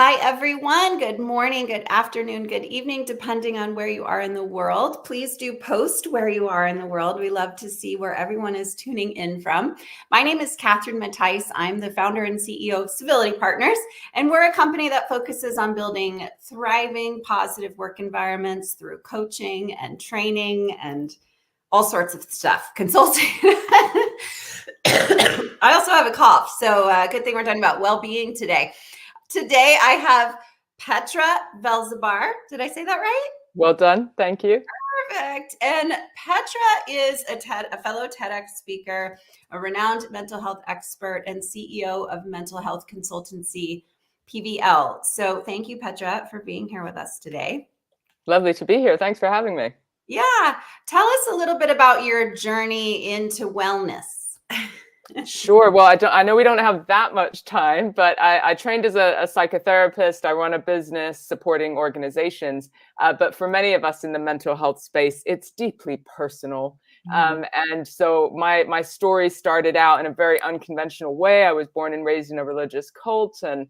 Hi, everyone. Good morning, good afternoon, good evening, depending on where you are in the world. Please do post where you are in the world. We love to see where everyone is tuning in from. My name is Catherine Mattice. I'm the founder and CEO of Civility Partners, and we're a company that focuses on building thriving, positive work environments through coaching and training and all sorts of stuff, consulting. I also have a cough, so good thing we're talking about well-being today. Today, I have Petra Velzeboer. Did I say that right? Well done. Thank you. Perfect. And Petra is a fellow TEDx speaker, a renowned mental health expert, and CEO of mental health consultancy PVL. So thank you, Petra, for being here with us today. Lovely to be here. Thanks for having me. Yeah. Tell us a little bit about your journey into wellness. Sure. Well, I know we don't have that much time, but I trained as a psychotherapist. I run a business supporting organizations. But for many of us in the mental health space, it's deeply personal. And so my story started out in a very unconventional way. I was born and raised in a religious cult. And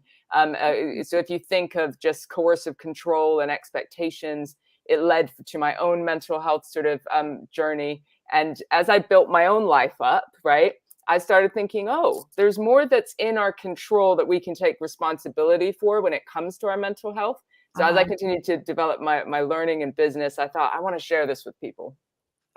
so if you think of just coercive control and expectations, it led to my own mental health sort of journey. And as I built my own life up, right, I started thinking, oh, there's more that's in our control that we can take responsibility for when it comes to our mental health. So as I continued to develop my learning and business, I thought I want to share this with people.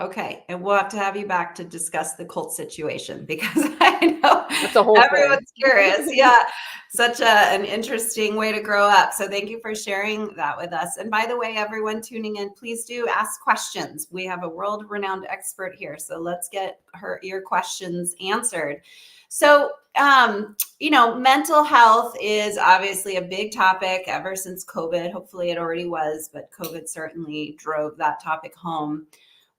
Okay, and we'll have to have you back to discuss the cult situation because I know That's a whole everyone's thing. curious. Yeah, such an interesting way to grow up. So thank you for sharing that with us. And by the way, everyone tuning in, please do ask questions. We have a world-renowned expert here, so let's get your questions answered. So, mental health is obviously a big topic ever since COVID. Hopefully it already was, but COVID certainly drove that topic home.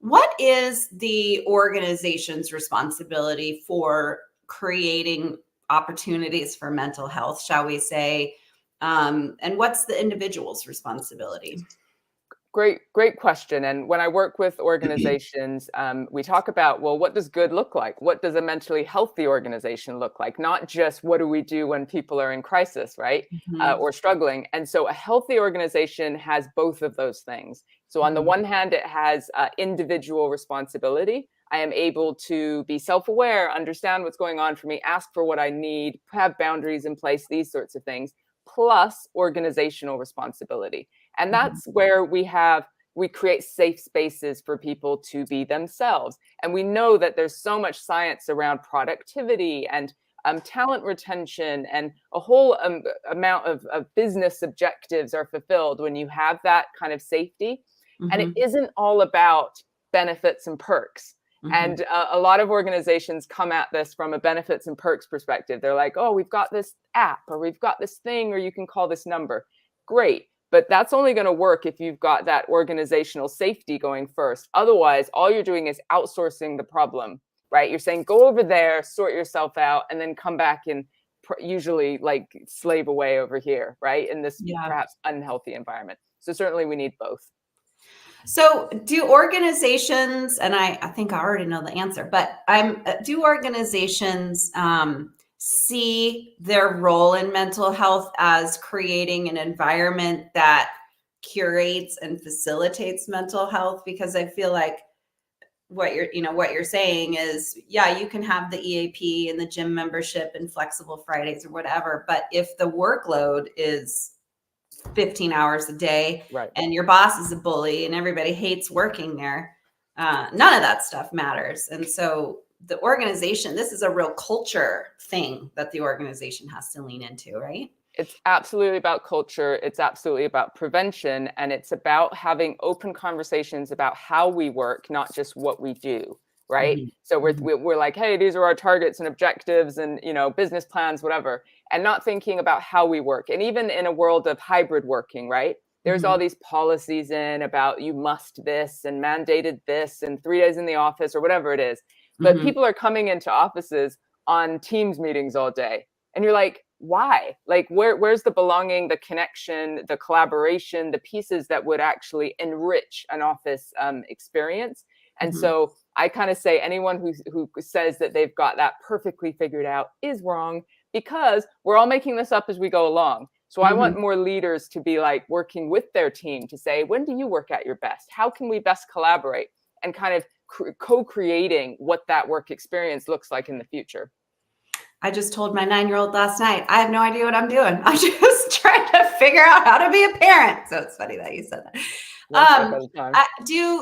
What is the organization's responsibility for creating opportunities for mental health, shall we say? And what's the individual's responsibility? Great question. And when I work with organizations, we talk about, well, what does good look like? What does a mentally healthy organization look like? Not just what do we do when people are in crisis, right? Or struggling. And so a healthy organization has both of those things. So on the one hand, it has individual responsibility. I am able to be self-aware, understand what's going on for me, ask for what I need, have boundaries in place, these sorts of things, plus organizational responsibility. And that's where we create safe spaces for people to be themselves. And we know that there's so much science around productivity and talent retention, and a whole amount of business objectives are fulfilled when you have that kind of safety. And it isn't all about benefits and perks. And a lot of organizations come at this from a benefits and perks perspective. They're like, oh, we've got this app, or we've got this thing, or you can call this number. Great. But that's only going to work if you've got that organizational safety going first. Otherwise, all you're doing is outsourcing the problem, right? You're saying, go over there, sort yourself out, and then come back and usually like slave away over here, right? In this perhaps unhealthy environment. So certainly we need both. So do organizations, and I think I already know the answer, but do organizations see their role in mental health as creating an environment that curates and facilitates mental health? Because I feel like what you're saying is, yeah, you can have the EAP and the gym membership and flexible Fridays or whatever, but if the workload is 15 hours a day, right, and your boss is a bully and everybody hates working there, none of that stuff matters. And so the organization, this is a real culture thing that the organization has to lean into, right? It's absolutely about culture. It's absolutely about prevention. And it's about having open conversations about how we work, not just what we do, right? So we're like, hey, these are our targets and objectives and, business plans, whatever, and not thinking about how we work. And even in a world of hybrid working, right? There's all these policies in about you must this and mandated this and 3 days in the office or whatever it is. But people are coming into offices on Teams meetings all day. And you're like, why? Like, where's the belonging, the connection, the collaboration, the pieces that would actually enrich an office experience? And so I kind of say anyone who says that they've got that perfectly figured out is wrong, because we're all making this up as we go along. So I want more leaders to be like working with their team to say, when do you work at your best? How can we best collaborate? And kind of co-creating what that work experience looks like in the future. I just told my 9-year-old last night, I have no idea what I'm doing. I'm just trying to figure out how to be a parent. So it's funny that you said that.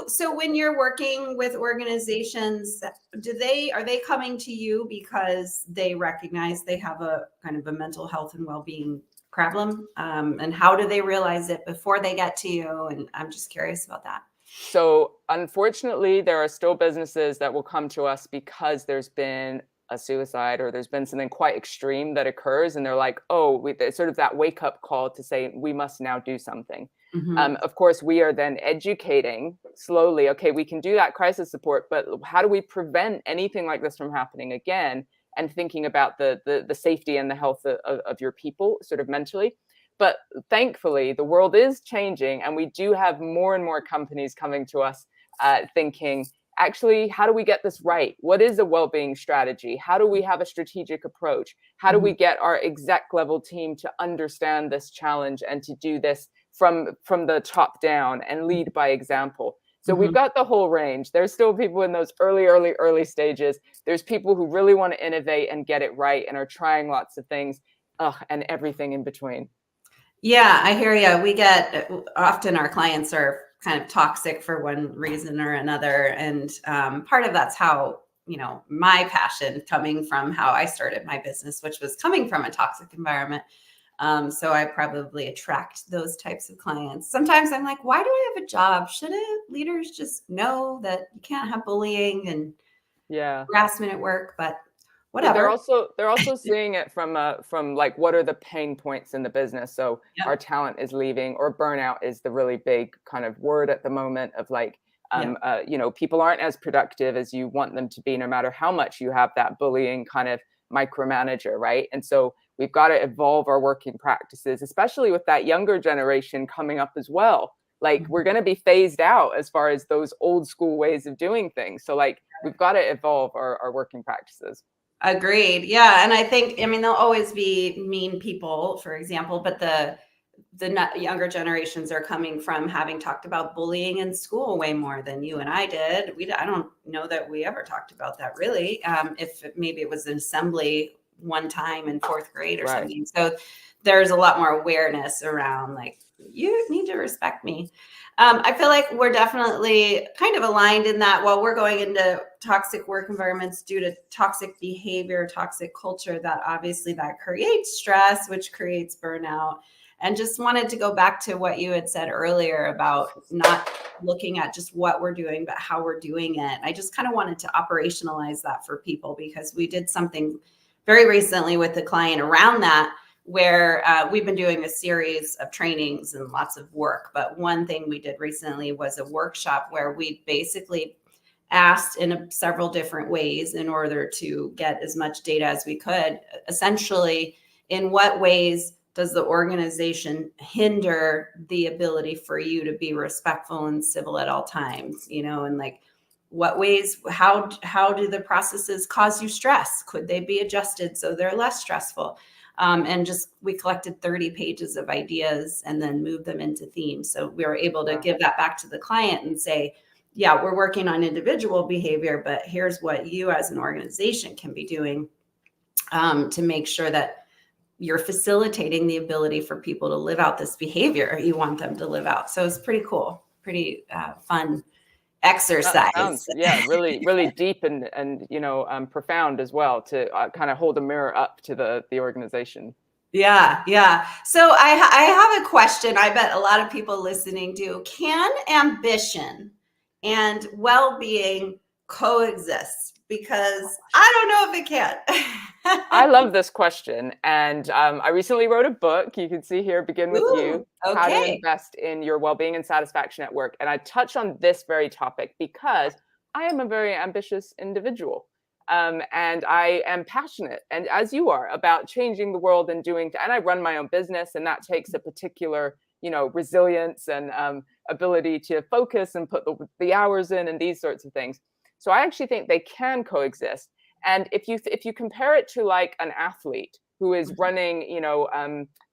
So when you're working with organizations, are they coming to you because they recognize they have a kind of a mental health and well-being problem? And how do they realize it before they get to you? And I'm just curious about that. So unfortunately, there are still businesses that will come to us because there's been a suicide or there's been something quite extreme that occurs, and they're like, oh, it's sort of that wake up call to say we must now do something. Of course, we are then educating slowly. Okay, we can do that crisis support, but how do we prevent anything like this from happening again? And thinking about the safety and the health of your people, sort of mentally. But thankfully, the world is changing, and we do have more and more companies coming to us thinking, actually, how do we get this right? What is a well-being strategy? How do we have a strategic approach? How do we get our exec level team to understand this challenge and to do this from the top down and lead by example? So we've got the whole range. There's still people in those early stages. There's people who really want to innovate and get it right and are trying lots of things, and everything in between. Yeah, I hear you. We get often our clients are kind of toxic for one reason or another. And part of that's how, my passion coming from how I started my business, which was coming from a toxic environment. So I probably attract those types of clients. Sometimes I'm like, why do I have a job? Shouldn't leaders just know that you can't have bullying and harassment at work? But whatever. They're also seeing it from like, what are the pain points in the business? So our talent is leaving, or burnout is the really big kind of word at the moment of like, people aren't as productive as you want them to be, no matter how much you have that bullying kind of micromanager, right? And so we've got to evolve our working practices, especially with that younger generation coming up as well. Like, we're going to be phased out as far as those old school ways of doing things. So like, we've got to evolve our working practices. Agreed. Yeah. And I think, there'll always be mean people, for example, but the younger generations are coming from having talked about bullying in school way more than you and I did. I don't know that we ever talked about that really. If maybe it was an assembly one time in 4th grade or something. So there's a lot more awareness around like, you need to respect me. I feel like we're definitely kind of aligned in that while we're going into toxic work environments due to toxic behavior, toxic culture, that obviously that creates stress, which creates burnout. And just wanted to go back to what you had said earlier about not looking at just what we're doing, but how we're doing it. I just kind of wanted to operationalize that for people, because we did something very recently with the client around that, where we've been doing a series of trainings and lots of work. But one thing we did recently was a workshop where we basically asked in several different ways in order to get as much data as we could. Essentially, in what ways does the organization hinder the ability for you to be respectful and civil at all times? And like, what ways, how do the processes cause you stress? Could they be adjusted so they're less stressful? And we collected 30 pages of ideas and then moved them into themes. So we were able to give that back to the client and say, yeah, we're working on individual behavior, but here's what you as an organization can be doing to make sure that you're facilitating the ability for people to live out this behavior you want them to live out. So it's pretty cool, pretty fun exercise. Sounds, really, really deep and profound as well, to kind of hold a mirror up to the organization. Yeah. So I have a question. I bet a lot of people listening do. Can ambition and well-being coexist? Because I don't know if it can. I love this question. And I recently wrote a book. You can see here, Begin With You, How to Invest in Your Wellbeing and Satisfaction at Work. And I touch on this very topic because I am a very ambitious individual. And I am passionate, and as you are, about changing the world and and I run my own business, and that takes a particular, resilience and ability to focus and put the hours in and these sorts of things. So I actually think they can coexist. And if you compare it to like an athlete who is running,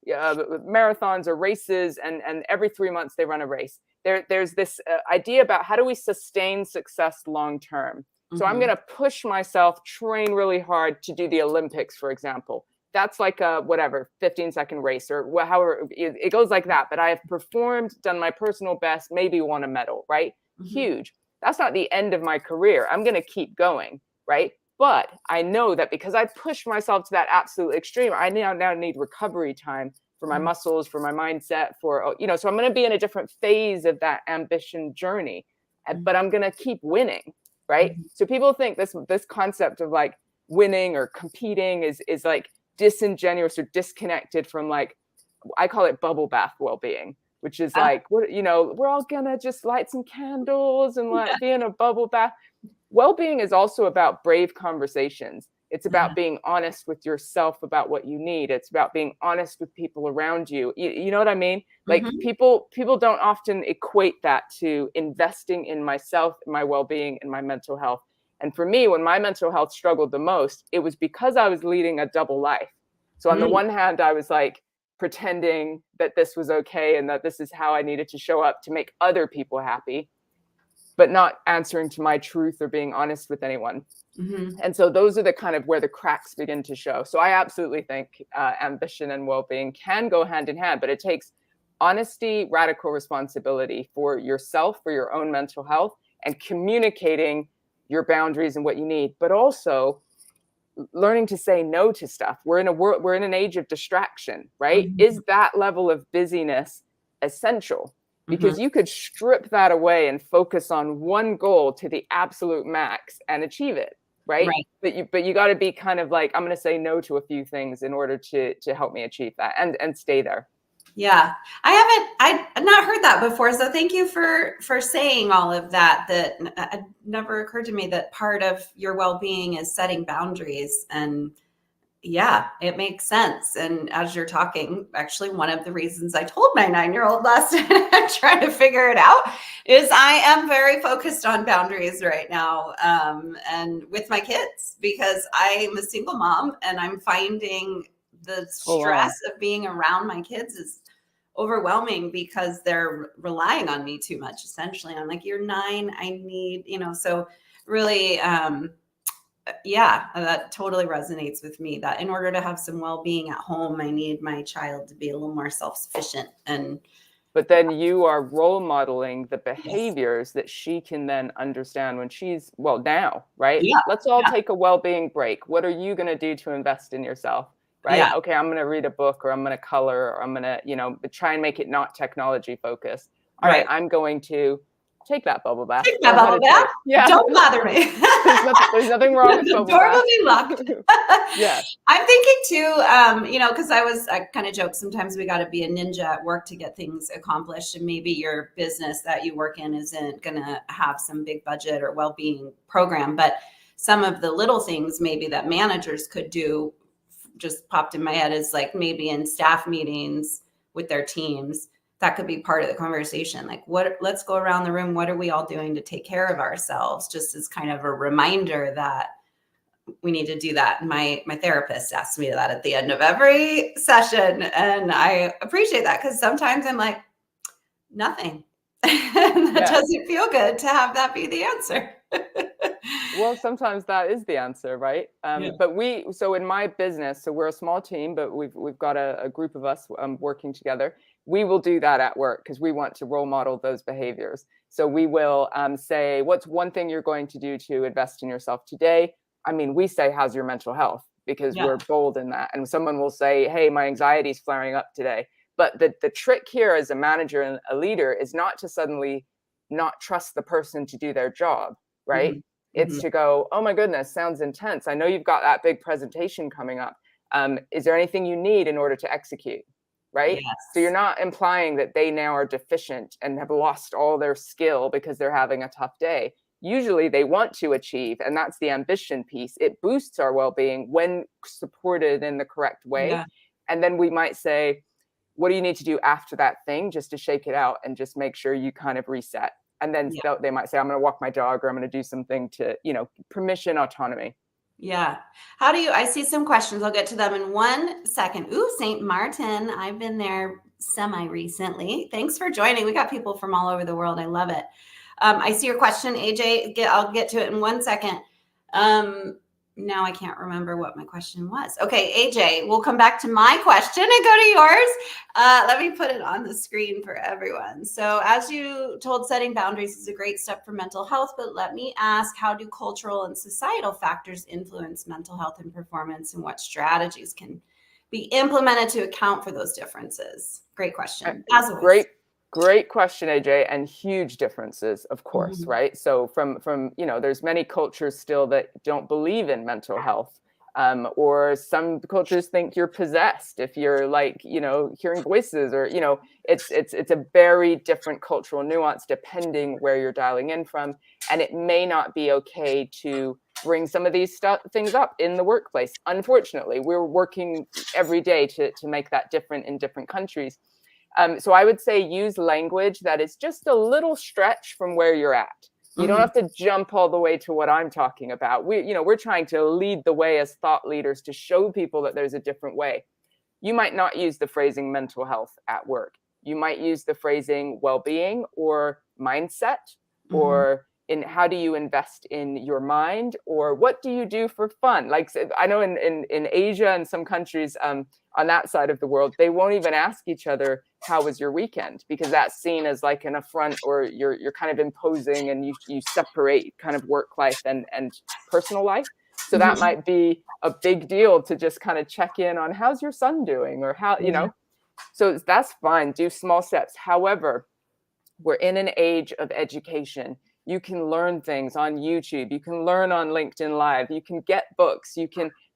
marathons or races, and every 3 months they run a race. There's this idea about how do we sustain success long term. So I'm going to push myself, train really hard to do the Olympics, for example. That's like a 15-second race, or however it goes like that. But I have performed, done my personal best, maybe won a medal, right? Huge. That's not the end of my career. I'm going to keep going, right? But I know that because I pushed myself to that absolute extreme, I now need recovery time for my muscles, for my mindset, so I'm going to be in a different phase of that ambition journey, but I'm going to keep winning, right? So people think this concept of like winning or competing is like disingenuous or disconnected from, like, I call it bubble bath well-being, which is like, we're all gonna just light some candles and like be in a bubble bath. Well-being is also about brave conversations. It's about being honest with yourself about what you need. It's about being honest with people around you. You know what I mean? Like people don't often equate that to investing in myself, my well-being, and my mental health. And for me, when my mental health struggled the most, it was because I was leading a double life. So on the one hand, I was like pretending that this was okay and that this is how I needed to show up to make other people happy, but not answering to my truth or being honest with anyone. And so those are the kind of where the cracks begin to show. So I absolutely think ambition and well-being can go hand in hand, but it takes honesty, radical responsibility for yourself, for your own mental health, and communicating your boundaries and what you need, but also learning to say no to stuff. We're in an age of distraction, right? Is that level of busyness essential? Because you could strip that away and focus on one goal to the absolute max and achieve it, right? But you got to be kind of like, I'm going to say no to a few things in order to help me achieve that and stay there. Yeah, I've not heard that before. So thank you for saying all of that. That it never occurred to me that part of your well-being is setting boundaries. And yeah, it makes sense. And as you're talking, actually, one of the reasons I told my 9-year-old last night, I'm trying to figure it out, is I am very focused on boundaries right now, and with my kids, because I'm a single mom and I'm finding the stress of being around my kids is overwhelming because they're relying on me too much. Essentially, I'm like, you're 9, I need, so really, that totally resonates with me, that in order to have some well-being at home, I need my child to be a little more self-sufficient. But then you are role modeling the behaviors that she can then understand when she's, now, right? Let's all take a well-being break. What are you going to do to invest in yourself? Right? Okay, I'm going to read a book, or I'm going to color, or I'm going to, try and make it not technology focused. All right, I'm going to take that bubble bath. Take that bubble bath. Yeah. Don't bother me. there's nothing wrong with bubble bath. The door will be locked. Yeah. I'm thinking too, because I kind of joke, sometimes we got to be a ninja at work to get things accomplished. And maybe your business that you work in isn't going to have some big budget or well-being program, but some of the little things maybe that managers could do, just popped in my head, is like maybe in staff meetings with their teams, that could be part of the conversation. Like, let's go around the room. What are we all doing to take care of ourselves? Just as kind of a reminder that we need to do that. My therapist asks me that at the end of every session. And I appreciate that, because sometimes I'm like, nothing. That doesn't feel good to have that be the answer. Well, sometimes that is the answer, right? But so in my business, so we're a small team, but we've got a group of us working together. We will do that at work because we want to role model those behaviors. So we will say, what's one thing you're going to do to invest in yourself today? I mean, we say, how's your mental health? Because we're bold in that. And someone will say, hey, my anxiety is flaring up today. But the trick here as a manager and a leader is not to suddenly not trust the person to do their job, right? It's to go, oh my goodness, sounds intense. I know you've got that big presentation coming up. Is there anything you need in order to execute, right? Yes. So you're not implying that they now are deficient and have lost all their skill because they're having a tough day. Usually they want to achieve, and that's the ambition piece. It boosts our well-being when supported in the correct way. Yeah. And then we might say, what do you need to do after that thing just to shake it out and just make sure you kind of reset? And then they might say, I'm going to walk my dog, or I'm going to do something to, permission, autonomy. Yeah. How do you, I see some questions. I'll get to them in 1 second. Ooh, St. Martin. I've been there semi recently. Thanks for joining. We got people from all over the world. I love it. I see your question, AJ. I'll get to it in 1 second. Now I can't remember what my question was. Okay, AJ, we'll come back to my question and go to yours. Let me put it on the screen for everyone. So as you told, setting boundaries is a great step for mental health, but let me ask, how do cultural and societal factors influence mental health and performance, and what strategies can be implemented to account for those differences? Great question. As always. Great question, AJ, and huge differences, of course, right? So from there's many cultures still that don't believe in mental health, or some cultures think you're possessed if you're like, hearing voices, or it's a very different cultural nuance depending where you're dialing in from, and it may not be okay to bring some of these things up in the workplace. Unfortunately, we're working every day to make that different in different countries. So I would say use language that is just a little stretch from where you're at. You don't have to jump all the way to what I'm talking about. We're trying to lead the way as thought leaders to show people that there's a different way. You might not use the phrasing mental health at work. You might use the phrasing well-being or mindset, or in how do you invest in your mind, or what do you do for fun? Like I know in Asia and some countries on that side of the world, they won't even ask each other, how was your weekend? Because that's seen as like an affront, or you're kind of imposing, and you separate kind of work life and personal life. So that might be a big deal to just kind of check in on how's your son doing, or how, so that's fine. Do small steps. However, we're in an age of education. You can learn things on YouTube. You can learn on LinkedIn Live. You can get books.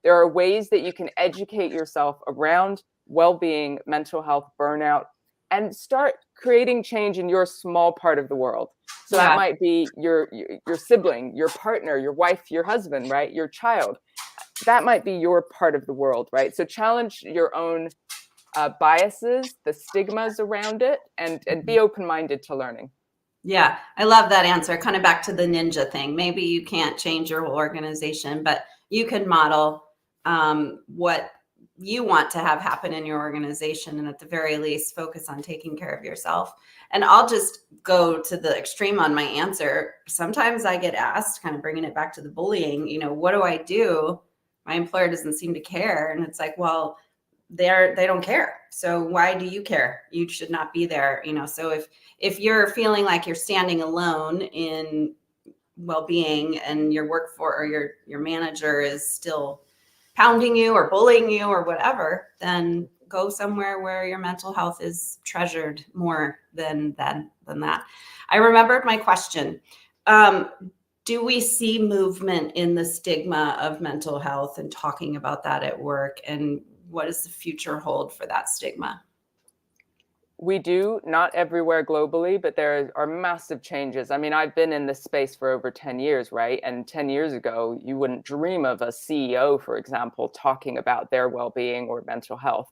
There are ways that you can educate yourself around well-being, mental health, burnout, and start creating change in your small part of the world. So that might be your sibling, your partner, your wife, your husband, right? Your child. That might be your part of the world, right? So challenge your own biases, the stigmas around it, and be open-minded to learning. Yeah, I love that answer. Kind of back to the ninja thing. Maybe you can't change your whole organization, but you can model what you want to have happen in your organization, and at the very least focus on taking care of yourself. And I'll just go to the extreme on my answer. Sometimes I get asked, kind of bringing it back to the bullying, what do I do? My employer doesn't seem to care. And it's like, well, they don't care. So why do you care? You should not be there. So if you're feeling like you're standing alone in well-being, and your workforce or your manager is still pounding you or bullying you or whatever, then go somewhere where your mental health is treasured more than that. I remembered my question. Do we see movement in the stigma of mental health and talking about that at work? And what does the future hold for that stigma? We do, not everywhere globally, but there are massive changes. I mean, I've been in this space for over 10 years, right? And 10 years ago, you wouldn't dream of a CEO, for example, talking about their well-being or mental health.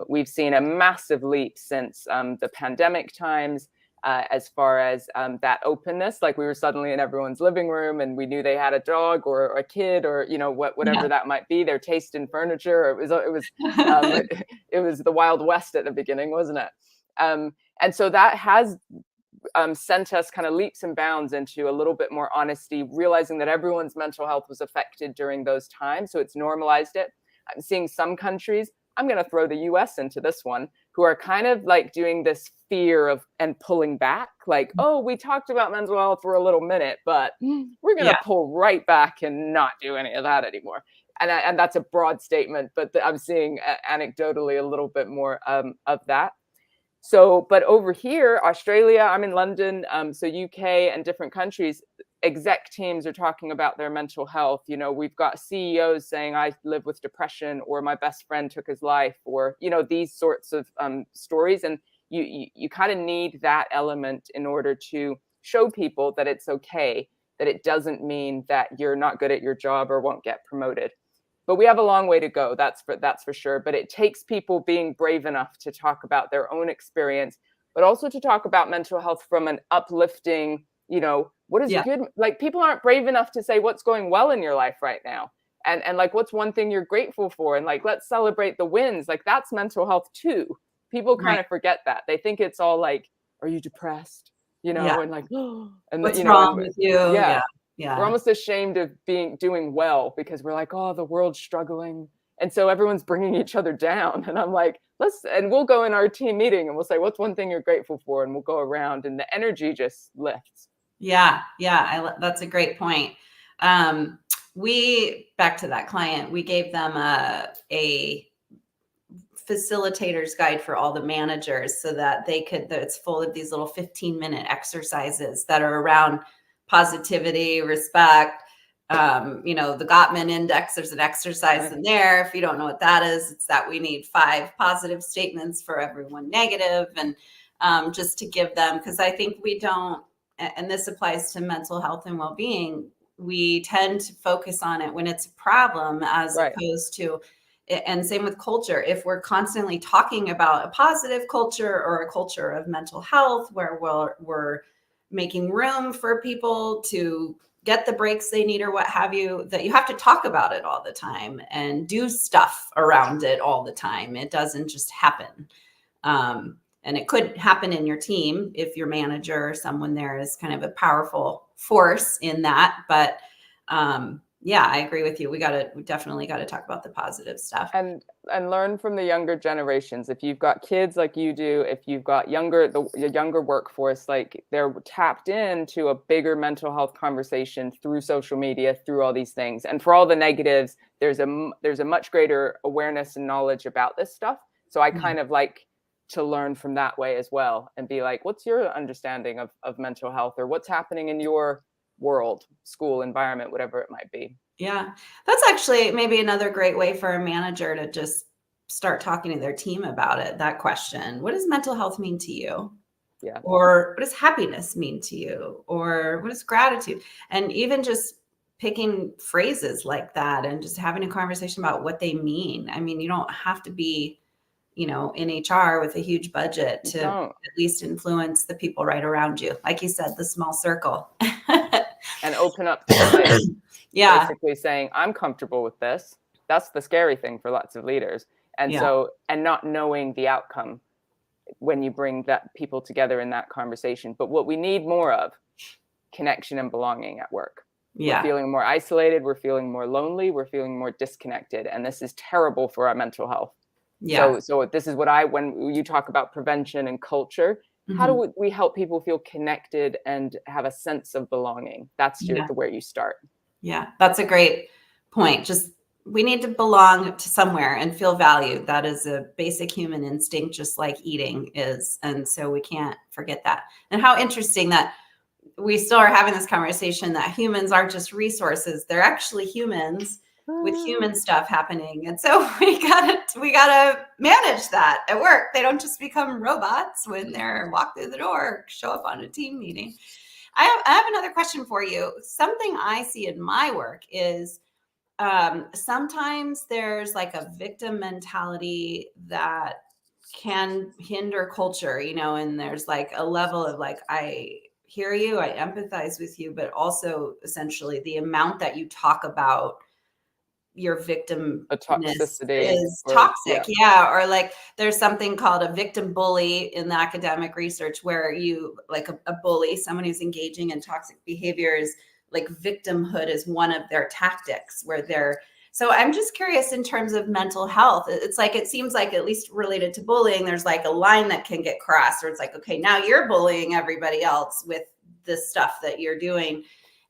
We've seen a massive leap since the pandemic times, as far as that openness. Like we were suddenly in everyone's living room, and we knew they had a dog or a kid, or whatever that might be, their taste in furniture. It was the Wild West at the beginning, wasn't it? And so that has sent us kind of leaps and bounds into a little bit more honesty, realizing that everyone's mental health was affected during those times. So it's normalized it. I'm seeing some countries, I'm going to throw the US into this one, who are kind of like doing this fear of and pulling back, like, oh, we talked about mental health for a little minute, but we're going to pull right back and not do any of that anymore. And that's a broad statement, but I'm seeing anecdotally a little bit more of that. So, but over here, Australia, I'm in London, so UK and different countries, exec teams are talking about their mental health. We've got CEOs saying, I live with depression, or my best friend took his life, or, these sorts of stories. And you kind of need that element in order to show people that it's okay, that it doesn't mean that you're not good at your job or won't get promoted. But we have a long way to go, that's for sure. But it takes people being brave enough to talk about their own experience, but also to talk about mental health from an uplifting, what is good? Like, people aren't brave enough to say what's going well in your life right now. And like, what's one thing you're grateful for? And like, let's celebrate the wins. Like, that's mental health too. People kind Right. of forget that. They think it's all like, are you depressed? You Yeah. know, and like, oh, and What's you know, wrong and with you? yeah, Yeah. we're Yeah. almost ashamed of doing well because we're like, oh, the world's struggling. And so everyone's bringing each other down. And I'm like, and we'll go in our team meeting and we'll say, what's one thing you're grateful for? And we'll go around and the energy just lifts. Yeah. Yeah. That's a great point. Back to that client, we gave them a facilitator's guide for all the managers so that it's full of these little 15-minute exercises that are around positivity, respect. The Gottman index, there's an exercise in there. If you don't know what that is, it's that we need 5 positive statements for every 1 negative. And just to give them, because I think we don't, and this applies to mental health and well-being, we tend to focus on it when it's a problem as opposed to, and same with culture. If we're constantly talking about a positive culture or a culture of mental health where we're making room for people to get the breaks they need or what have you, that you have to talk about it all the time and do stuff around it all the time. It doesn't just happen. And it could happen in your team if your manager or someone there is kind of a powerful force in that. But yeah, I agree with you. We definitely got to talk about the positive stuff. And learn from the younger generations. If you've got kids like you do, if you've got the younger workforce, like they're tapped into a bigger mental health conversation through social media, through all these things. And for all the negatives, there's a much greater awareness and knowledge about this stuff. So I kind of like to learn from that way as well and be like, what's your understanding of mental health, or what's happening in your world, school, environment, whatever it might be. Yeah, that's actually maybe another great way for a manager to just start talking to their team about it. That question, what does mental health mean to you? Yeah. Or what does happiness mean to you? Or what is gratitude? And even just picking phrases like that and just having a conversation about what they mean. I mean, you don't have to be, in HR with a huge budget to at least influence the people right around you. Like you said, the small circle. And open up the space. Yeah. Basically saying, I'm comfortable with this. That's the scary thing for lots of leaders. And so, and not knowing the outcome when you bring that people together in that conversation. But what we need more of, connection and belonging at work. Yeah. We're feeling more isolated. We're feeling more lonely. We're feeling more disconnected. And this is terrible for our mental health. Yeah. So this is what when you talk about prevention and culture, how do we help people feel connected and have a sense of belonging? That's where you start. Yeah, that's a great point. Just we need to belong to somewhere and feel valued. That is a basic human instinct, just like eating is. And so we can't forget that. And how interesting that we still are having this conversation that humans aren't just resources. They're actually humans with human stuff happening. And so we gotta manage that at work. They don't just become robots when they're walk through the door, show up on a team meeting. I have another question for you. Something I see in my work is sometimes there's like a victim mentality that can hinder culture, and there's like a level of like, I hear you, I empathize with you, but also essentially the amount that you talk about your victimness is toxic. Yeah. Or like there's something called a victim bully in the academic research where you like a bully, someone who's engaging in toxic behaviors, like victimhood is one of their tactics so I'm just curious in terms of mental health. It's like, it seems like at least related to bullying, there's like a line that can get crossed, or it's like, okay, now you're bullying everybody else with this stuff that you're doing.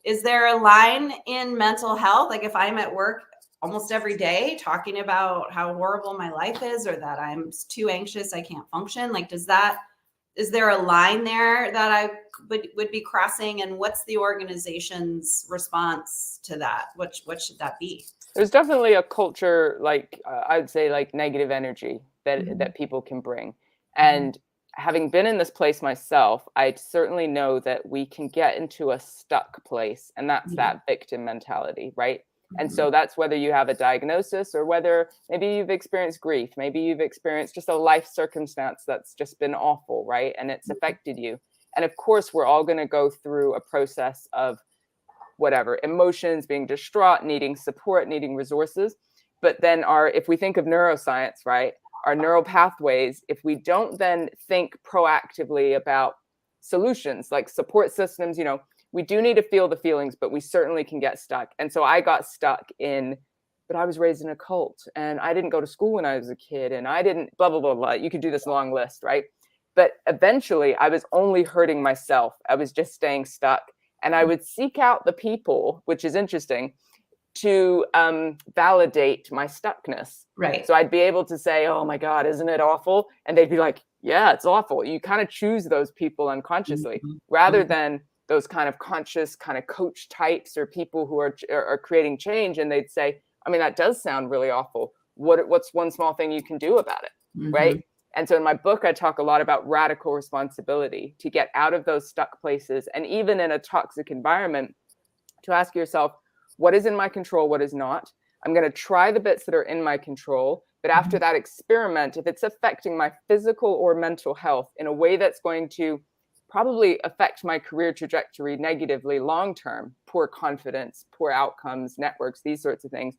Is there a line in mental health? Like if I'm at work almost every day talking about how horrible my life is, or that I'm too anxious, I can't function. Like, is there a line there that I would be crossing? And what's the organization's response to that? What should that be? There's definitely a culture, like I'd say, like negative energy that people can bring. And having been in this place myself, I certainly know that we can get into a stuck place, and that's that victim mentality, right? And so that's whether you have a diagnosis or whether maybe you've experienced grief, maybe you've experienced just a life circumstance that's just been awful, right? And it's affected you. And of course, we're all going to go through a process of whatever, emotions, being distraught, needing support, needing resources. But then if we think of neuroscience, right, our neural pathways, if we don't then think proactively about solutions like support systems, we do need to feel the feelings, but we certainly can get stuck. And so I got stuck but I was raised in a cult and I didn't go to school when I was a kid and I didn't blah, blah, blah, blah. You could do this long list, right? But eventually I was only hurting myself. I was just staying stuck. And I would seek out the people, which is interesting, to validate my stuckness. Right. So I'd be able to say, oh my God, isn't it awful? And they'd be like, yeah, it's awful. You kind of choose those people unconsciously rather than those kind of conscious kind of coach types or people who are creating change. And they'd say, I mean, that does sound really awful. What's one small thing you can do about it? Right. And so in my book, I talk a lot about radical responsibility to get out of those stuck places. And even in a toxic environment, to ask yourself, what is in my control? What is not? I'm going to try the bits that are in my control. But after that experiment, if it's affecting my physical or mental health in a way that's going to probably affect my career trajectory negatively long-term, poor confidence, poor outcomes, networks, these sorts of things,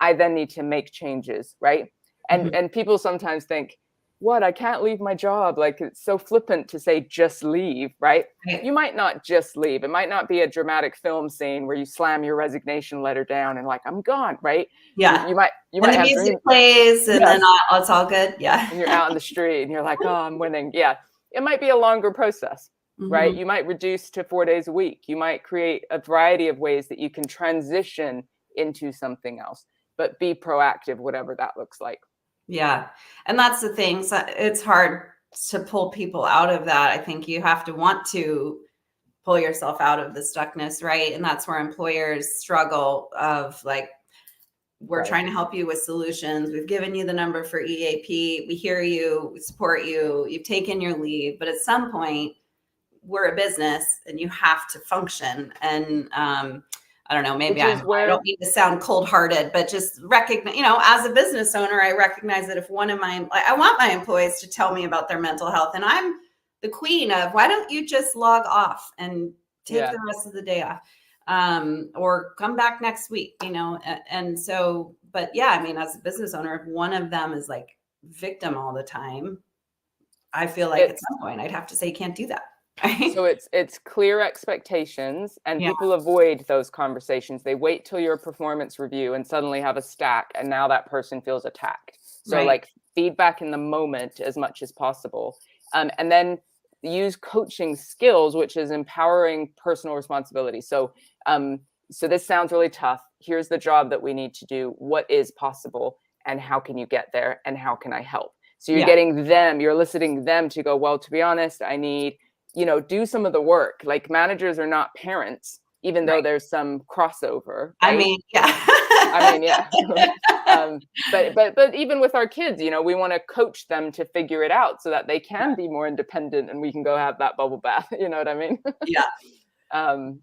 I then need to make changes, right? And people sometimes think, what, I can't leave my job. Like, it's so flippant to say just leave, right? You might not just leave. It might not be a dramatic film scene where you slam your resignation letter down and like, I'm gone, right? Yeah. You might and the have music dreams. plays and then it's all good. Yeah. And you're out in the street and you're like, oh, I'm winning. Yeah. It might be a longer process, right? You might reduce to 4 days a week. You might create a variety of ways that you can transition into something else, but be proactive, whatever that looks like. Yeah. And that's the thing. So it's hard to pull people out of that. I think you have to want to pull yourself out of the stuckness, right? And that's where employers struggle of like, we're trying to help you with solutions. We've given you the number for EAP. We hear you, we support you, you've taken your leave. But at some point, we're a business and you have to function. And I don't know, maybe I don't need to sound cold-hearted, but just recognize, as a business owner, I recognize that if I want my employees to tell me about their mental health, and I'm the queen of, why don't you just log off and take the rest of the day off, or come back next week, and so, but yeah, I mean, as a business owner, if one of them is like victim all the time, I feel like at some point I'd have to say, can't do that. So it's clear expectations, and people avoid those conversations. They wait till your performance review and suddenly have a stack, and now that person feels attacked. So like feedback in the moment as much as possible, and then use coaching skills, which is empowering personal responsibility. So so this sounds really tough. Here's the job that we need to do. What is possible, and how can you get there, and how can I help? So you're getting them, you're eliciting them to go, well, to be honest, I need, do some of the work. Like, managers are not parents, even though there's some crossover. Right? I mean, yeah. But even with our kids, we want to coach them to figure it out so that they can be more independent and we can go have that bubble bath. You know what I mean?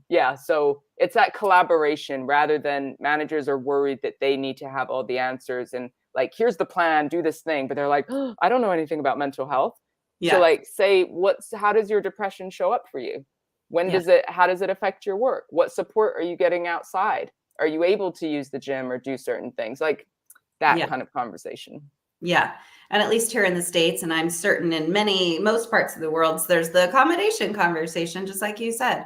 Yeah. So it's that collaboration rather than managers are worried that they need to have all the answers and like, here's the plan, do this thing. But they're like, oh, I don't know anything about mental health. Yeah. So like, say, how does your depression show up for you? How does it affect your work? What support are you getting outside? Are you able to use the gym or do certain things like that kind of conversation? Yeah. And at least here in the States, and I'm certain in most parts of the world, there's the accommodation conversation, just like you said.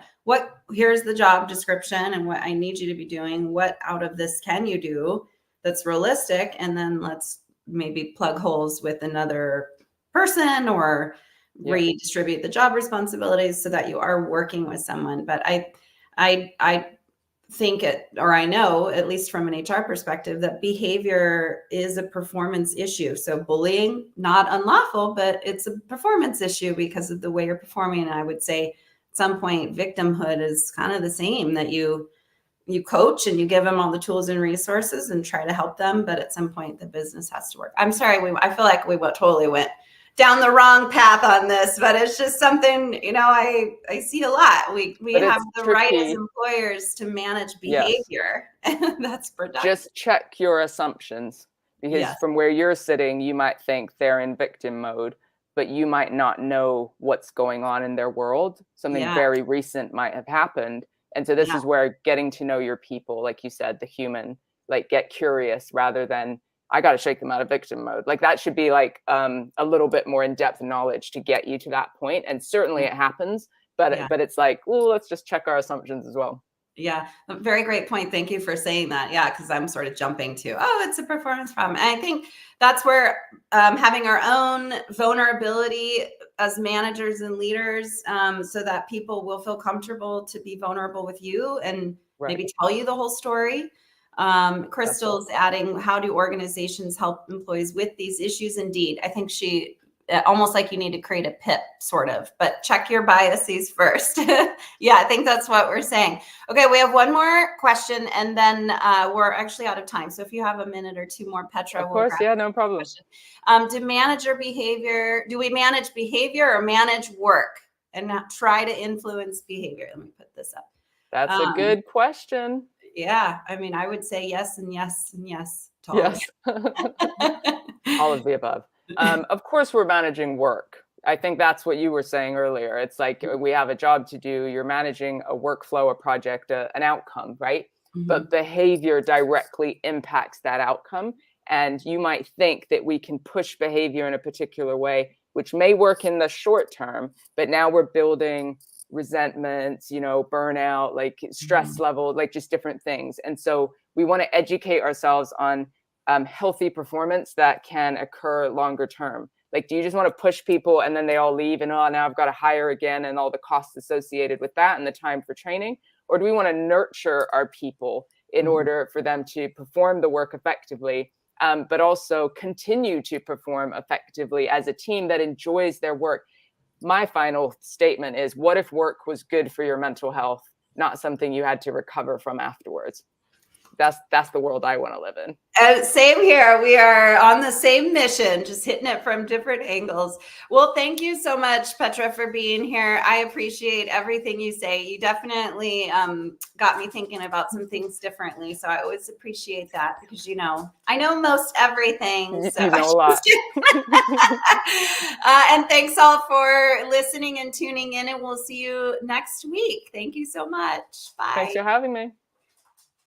Here's the job description and what I need you to be doing. What out of this can you do that's realistic? And then let's maybe plug holes with another person or redistribute the job responsibilities so that you are working with someone. But I think I know, at least from an HR perspective, that behavior is a performance issue. So bullying, not unlawful, but it's a performance issue because of the way you're performing. And I would say at some point, victimhood is kind of the same, that you coach and you give them all the tools and resources and try to help them. But at some point, the business has to work. I'm sorry, I feel like we totally went down the wrong path on this, but it's just something, I see a lot. We have the right as employers to manage behavior. Yes. That's productive. Just check your assumptions, because from where you're sitting, you might think they're in victim mode, but you might not know what's going on in their world. Something very recent might have happened. And so this is where getting to know your people, like you said, the human, like get curious rather than I got to shake them out of victim mode. Like that should be like a little bit more in-depth knowledge to get you to that point. And certainly it happens, but it's like, well, let's just check our assumptions as well. Yeah, very great point. Thank you for saying that. Yeah, because I'm sort of jumping to, oh, it's a performance problem. And I think that's where having our own vulnerability as managers and leaders, so that people will feel comfortable to be vulnerable with you and maybe tell you the whole story. Crystal's adding, how do organizations help employees with these issues? Indeed, I think she almost like you need to create a PIP sort of, but check your biases first. Yeah, I think that's what we're saying. Okay, we have one more question and then we're actually out of time. So if you have a minute or two more, Petra. Of course, yeah, no problem. Do we manage behavior or manage work and not try to influence behavior? Let me put this up. That's a good question. Yeah, I mean, I would say yes and yes and yes to all yes. All of the above. Of course, we're managing work. I think that's what you were saying earlier. It's like we have a job to do. You're managing a workflow, a project, an outcome, right? Mm-hmm. But behavior directly impacts that outcome. And you might think that we can push behavior in a particular way, which may work in the short term, but now we're building resentments, burnout, like stress level, like just different things. And so we want to educate ourselves on healthy performance that can occur longer term. Like, do you just want to push people and then they all leave and, oh, now I've got to hire again and all the costs associated with that and the time for training? Or do we want to nurture our people in order for them to perform the work effectively, but also continue to perform effectively as a team that enjoys their work? My final statement is, what if work was good for your mental health, not something you had to recover from afterwards? That's the world I want to live in. Same here. We are on the same mission, just hitting it from different angles. Well, thank you so much, Petra, for being here. I appreciate everything you say. You definitely got me thinking about some things differently. So I always appreciate that because, I know most everything. So you know a lot. And thanks all for listening and tuning in, and we'll see you next week. Thank you so much. Bye. Thanks for having me.